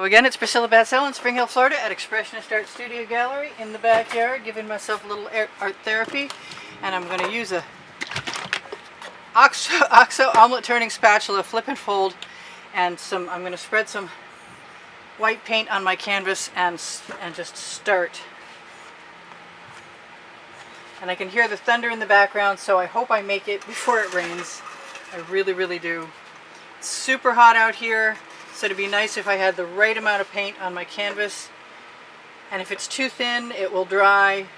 So again, it's Priscilla Batzell in Spring Hill, Florida at Expressionist Art Studio Gallery in the backyard, giving myself a little art therapy. And I'm going to use a OXO omelet turning spatula, flip and fold, and I'm going to spread some white paint on my canvas and just start. And I can hear the thunder in the background, so I hope I make it before it rains. I really, really do. It's super hot out here. So it'd be nice if I had the right amount of paint on my canvas. And if it's too thin, it will dry.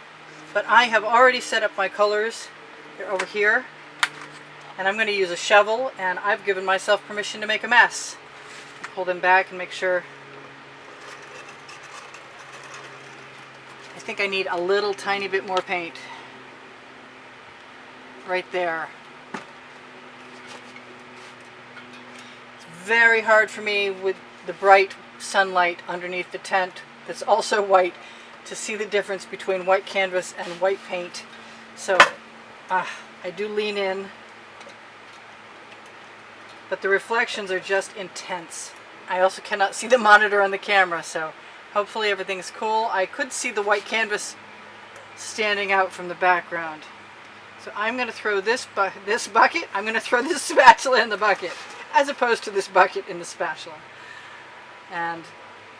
But I have already set up my colors. They're over here. And I'm going to use a shovel, and I've given myself permission to make a mess. Pull them back and make sure. I think I need a little tiny bit more paint. Right there. Very hard for me with the bright sunlight underneath the tent that's also white to see the difference between white canvas and white paint. So I do lean in, but the reflections are just intense. I also cannot see the monitor on the camera, so hopefully everything's cool. I could see the white canvas standing out from the background. So I'm going to throw this bucket, I'm going to throw this spatula in the bucket, as opposed to this bucket in the spatula. And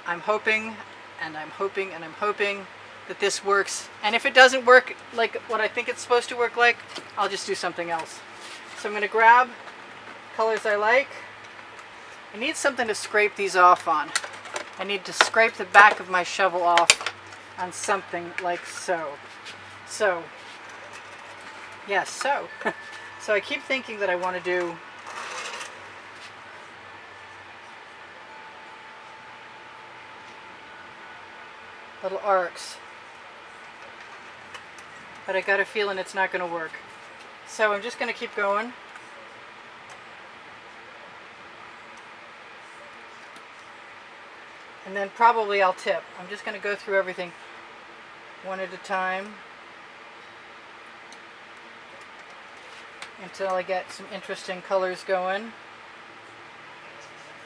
I'm hoping, and I'm hoping, and I'm hoping that this works. And if it doesn't work like what I think it's supposed to work like, I'll just do something else. So I'm going to grab colors I like. I need something to scrape these off on. I need to scrape the back of my shovel off on something like so. So, yes, so. So I keep thinking that I want to do little arcs, but I got a feeling it's not going to work. So I'm just going to keep going. And then probably I'll tip. I'm just going to go through everything one at a time until I get some interesting colors going.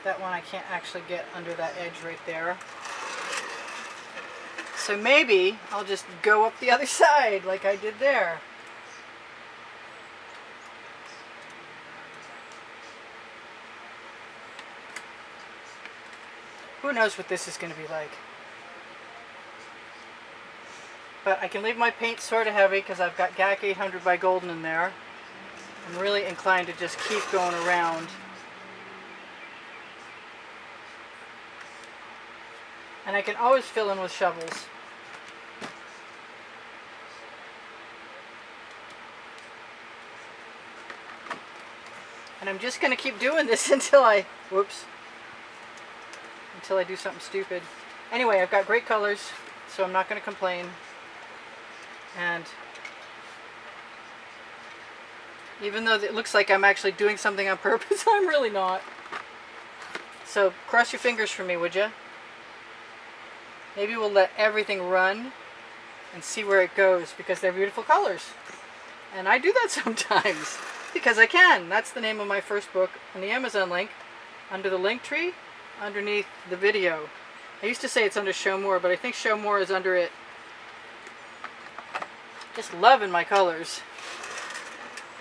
That one I can't actually get under that edge right there. So maybe I'll just go up the other side like I did there. Who knows what this is going to be like. But I can leave my paint sort of heavy because I've got GAC 800 by Golden in there. I'm really inclined to just keep going around. And I can always fill in with shovels. And I'm just going to keep doing this until I do something stupid. Anyway, I've got great colors, so I'm not going to complain. And even though it looks like I'm actually doing something on purpose, I'm really not. So cross your fingers for me, would you? Maybe we'll let everything run and see where it goes, because they're beautiful colors. And I do that sometimes because I can. That's the name of my first book on the Amazon link, under the link tree, underneath the video. I used to say it's under Show More, but I think Show More is under it. Just loving my colors.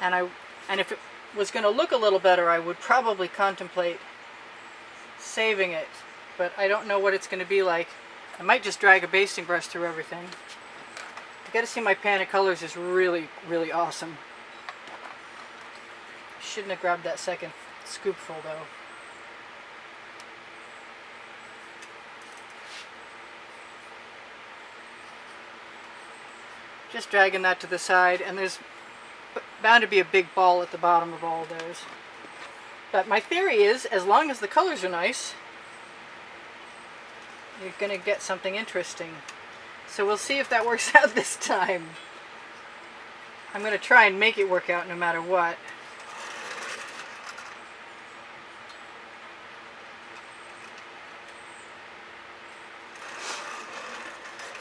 And if it was going to look a little better, I would probably contemplate saving it. But I don't know what it's going to be like. I might just drag a basting brush through everything. You got to see my pan of colors is really, really awesome. Shouldn't have grabbed that second scoopful though. Just dragging that to the side, and there's bound to be a big ball at the bottom of all of those. But my theory is, as long as the colors are nice, you're going to get something interesting. So we'll see if that works out this time. I'm going to try and make it work out no matter what.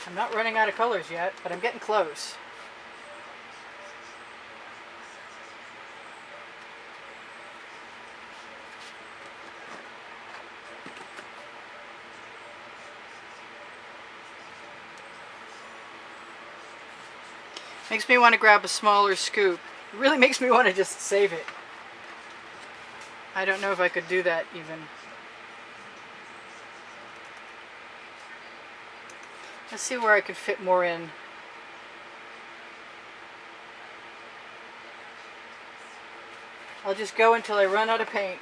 I'm not running out of colors yet, but I'm getting close. Makes me want to grab a smaller scoop. It really makes me want to just save it. I don't know if I could do that even. Let's see where I could fit more in. I'll just go until I run out of paint.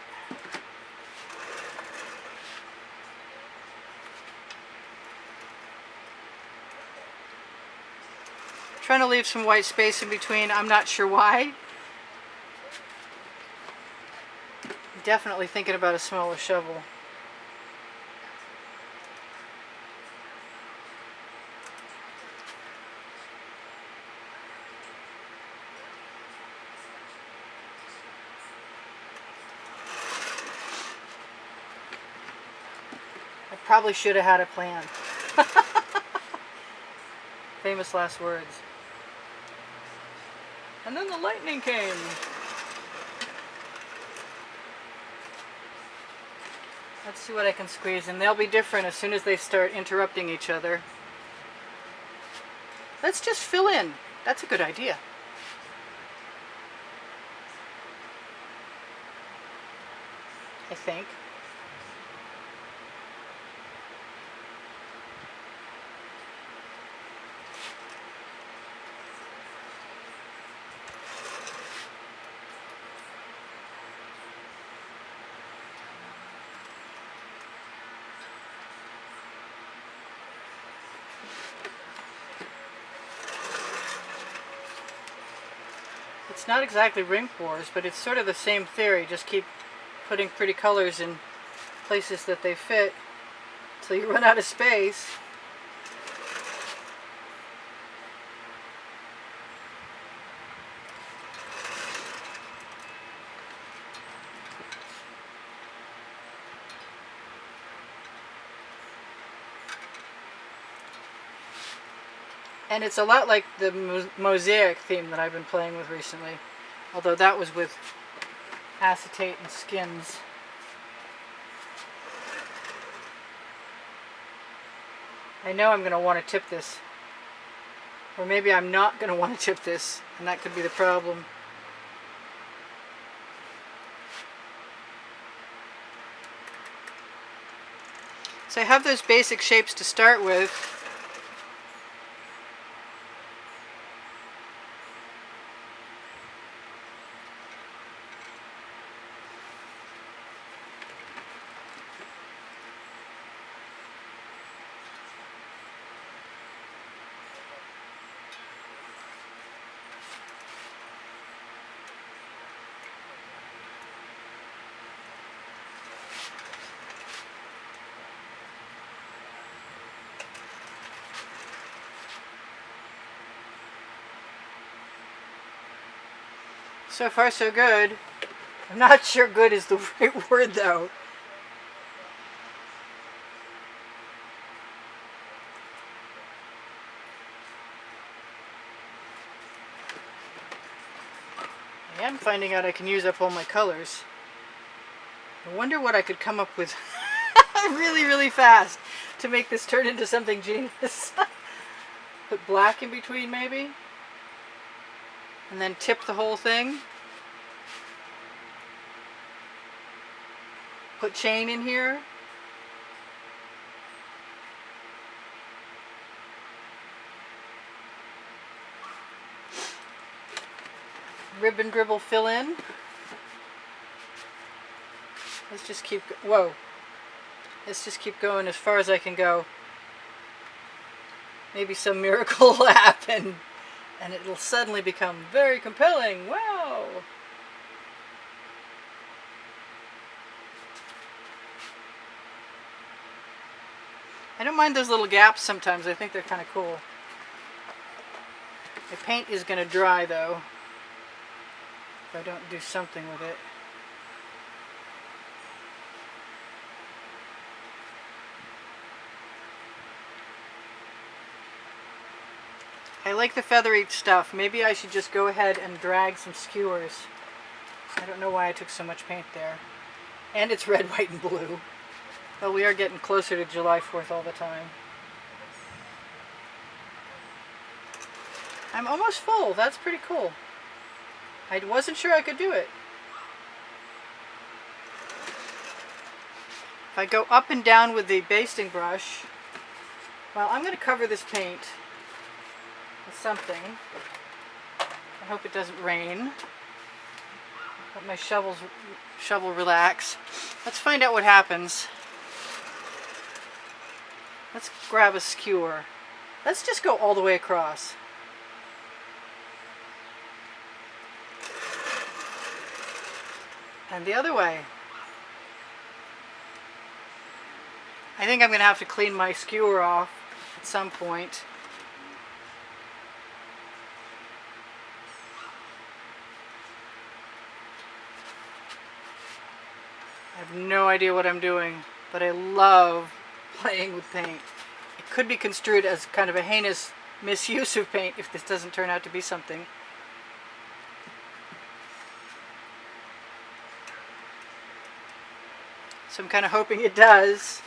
Trying to leave some white space in between. I'm not sure why. Definitely thinking about a smaller shovel. I probably should have had a plan. Famous last words. And then the lightning came. Let's see what I can squeeze, and they'll be different as soon as they start interrupting each other. Let's just fill in. That's a good idea. I think. It's not exactly ring pours, but it's sort of the same theory. Just keep putting pretty colors in places that they fit until you run out of space. And it's a lot like the mosaic theme that I've been playing with recently, although that was with acetate and skins. I know I'm going to want to tip this, or maybe I'm not going to want to tip this, and that could be the problem. So I have those basic shapes to start with. So far so good. I'm not sure good is the right word though. I am finding out I can use up all my colors. I wonder what I could come up with really, really fast to make this turn into something genius. Put black in between maybe? And then tip the whole thing. Put chain in here. Ribbon dribble fill in. Let's just keep, whoa. Let's just keep going as far as I can go. Maybe some miracle will happen. And it'll suddenly become very compelling. Wow! I don't mind those little gaps sometimes. I think they're kind of cool. The paint is going to dry though, if I don't do something with it. I like the feathery stuff. Maybe I should just go ahead and drag some skewers. I don't know why I took so much paint there. And it's red, white, and blue. Well, we are getting closer to July 4th all the time. I'm almost full. That's pretty cool. I wasn't sure I could do it. If I go up and down with the basting brush, well, I'm going to cover this paint with something. I hope it doesn't rain. Let my shovel relax. Let's find out what happens. Let's grab a skewer. Let's just go all the way across. And the other way. I think I'm going to have to clean my skewer off at some point. I have no idea what I'm doing, but I love playing with paint. It could be construed as kind of a heinous misuse of paint if this doesn't turn out to be something. So I'm kind of hoping it does.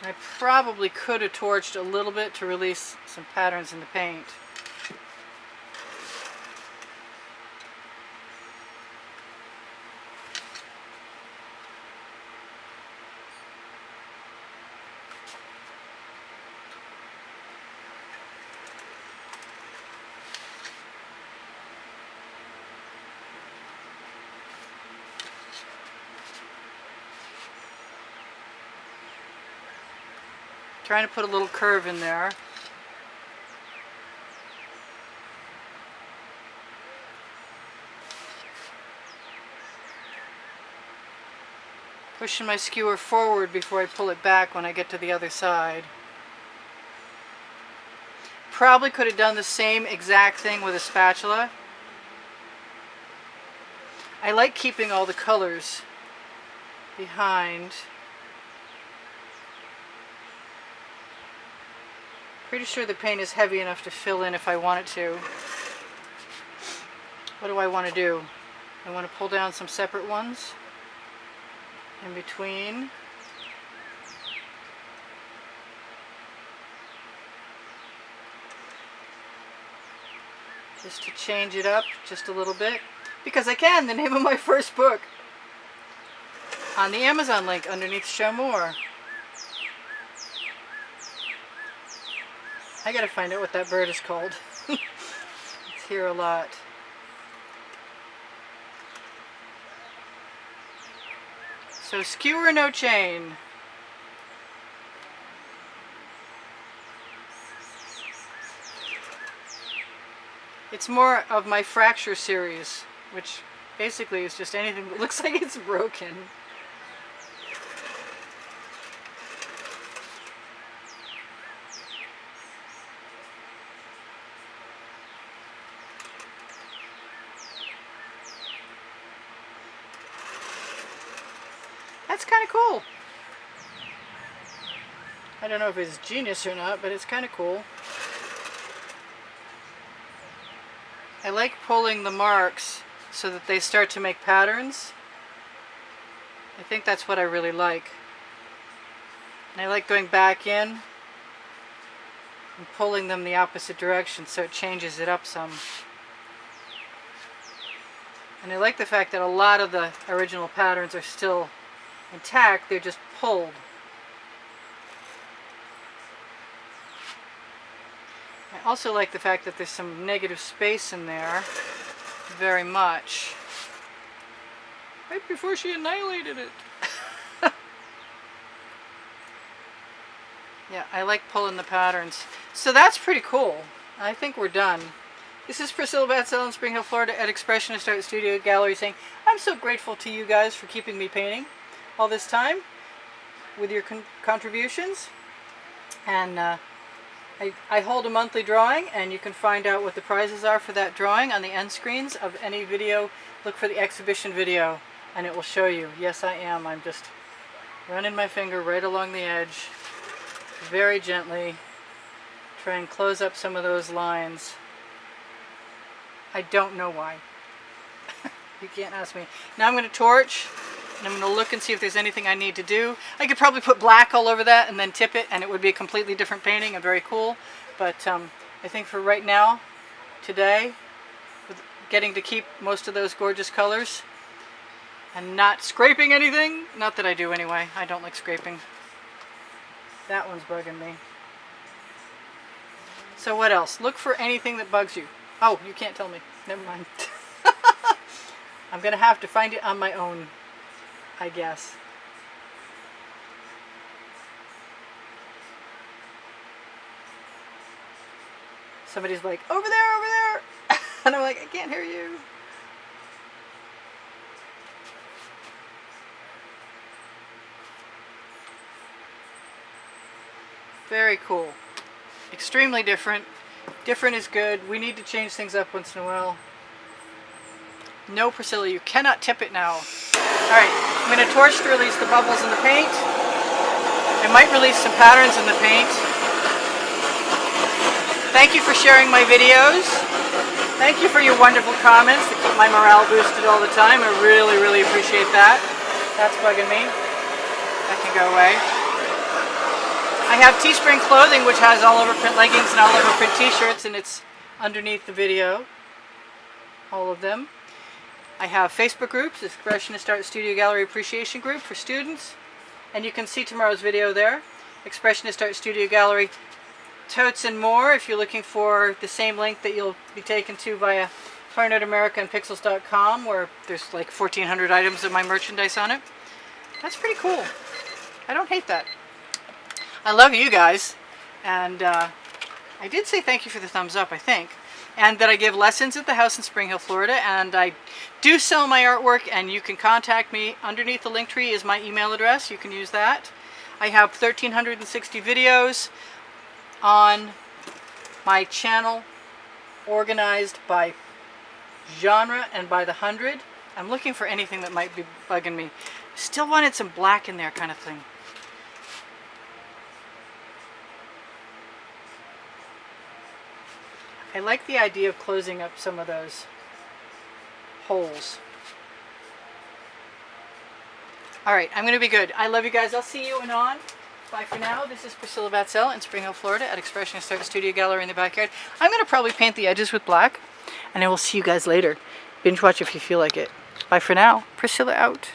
I probably could have torched a little bit to release some patterns in the paint. Trying to put a little curve in there. Pushing my skewer forward before I pull it back when I get to the other side. Probably could have done the same exact thing with a spatula. I like keeping all the colors behind. Pretty sure the paint is heavy enough to fill in if I want it to. What do I want to do? I want to pull down some separate ones in between. Just to change it up just a little bit. Because I can, the name of my first book. On the Amazon link underneath Show More. I gotta find out what that bird is called. It's here a lot. So skewer, no chain. It's more of my fracture series, which basically is just anything that looks like it's broken. That's kind of cool. I don't know if it's genius or not, but it's kind of cool. I like pulling the marks so that they start to make patterns. I think that's what I really like. And I like going back in and pulling them the opposite direction so it changes it up some. And I like the fact that a lot of the original patterns are still intact, they're just pulled. I also like the fact that there's some negative space in there, very much. Right before she annihilated it. Yeah, I like pulling the patterns. So that's pretty cool. I think we're done. This is Priscilla Batzell in Spring Hill, Florida at Expressionist Art Studio Gallery saying, I'm so grateful to you guys for keeping me painting all this time with your contributions. And I hold a monthly drawing, and you can find out what the prizes are for that drawing on the end screens of any video. Look for the exhibition video and it will show you. Yes, I am. I'm just running my finger right along the edge very gently. Try and close up some of those lines. I don't know why. You can't ask me. Now I'm going to torch And I'm going to look and see if there's anything I need to do. I could probably put black all over that and then tip it, and it would be a completely different painting and very cool. But I think for right now, today, with getting to keep most of those gorgeous colors and not scraping anything, not that I do anyway, I don't like scraping. That one's bugging me. So what else? Look for anything that bugs you. Oh, you can't tell me. Never mind. I'm going to have to find it on my own, I guess. Somebody's like, over there, over there. And I'm like, I can't hear you. Very cool. Extremely different. Different is good. We need to change things up once in a while. No, Priscilla, you cannot tip it now. Alright, I'm going to torch to release the bubbles in the paint. I might release some patterns in the paint. Thank you for sharing my videos. Thank you for your wonderful comments that keep my morale boosted all the time. I really, really appreciate that. That's bugging me. That can go away. I have Teespring clothing, which has all over print leggings and all over print t-shirts, and it's underneath the video. All of them. I have Facebook groups, Expressionist Art Studio Gallery Appreciation Group for students, and you can see tomorrow's video there. Expressionist Art Studio Gallery totes and more if you're looking for the same link that you'll be taken to via Fine Art America and Pixels.com, where there's like 1,400 items of my merchandise on it. That's pretty cool. I don't hate that. I love you guys, and I did say thank you for the thumbs up, I think. And that I give lessons at the house in Spring Hill, Florida, and I do sell my artwork, and you can contact me. Underneath the link tree is my email address. You can use that. I have 1,360 videos on my channel, organized by genre and by the 100. I'm looking for anything that might be bugging me. Still wanted some black in there, kind of thing. I like the idea of closing up some of those holes. Alright, I'm going to be good. I love you guys. I'll see you anon. Bye for now. This is Priscilla Batzell in Spring Hill, Florida at Expressionist Art Studio Gallery in the backyard. I'm going to probably paint the edges with black, and I will see you guys later. Binge watch if you feel like it. Bye for now. Priscilla out.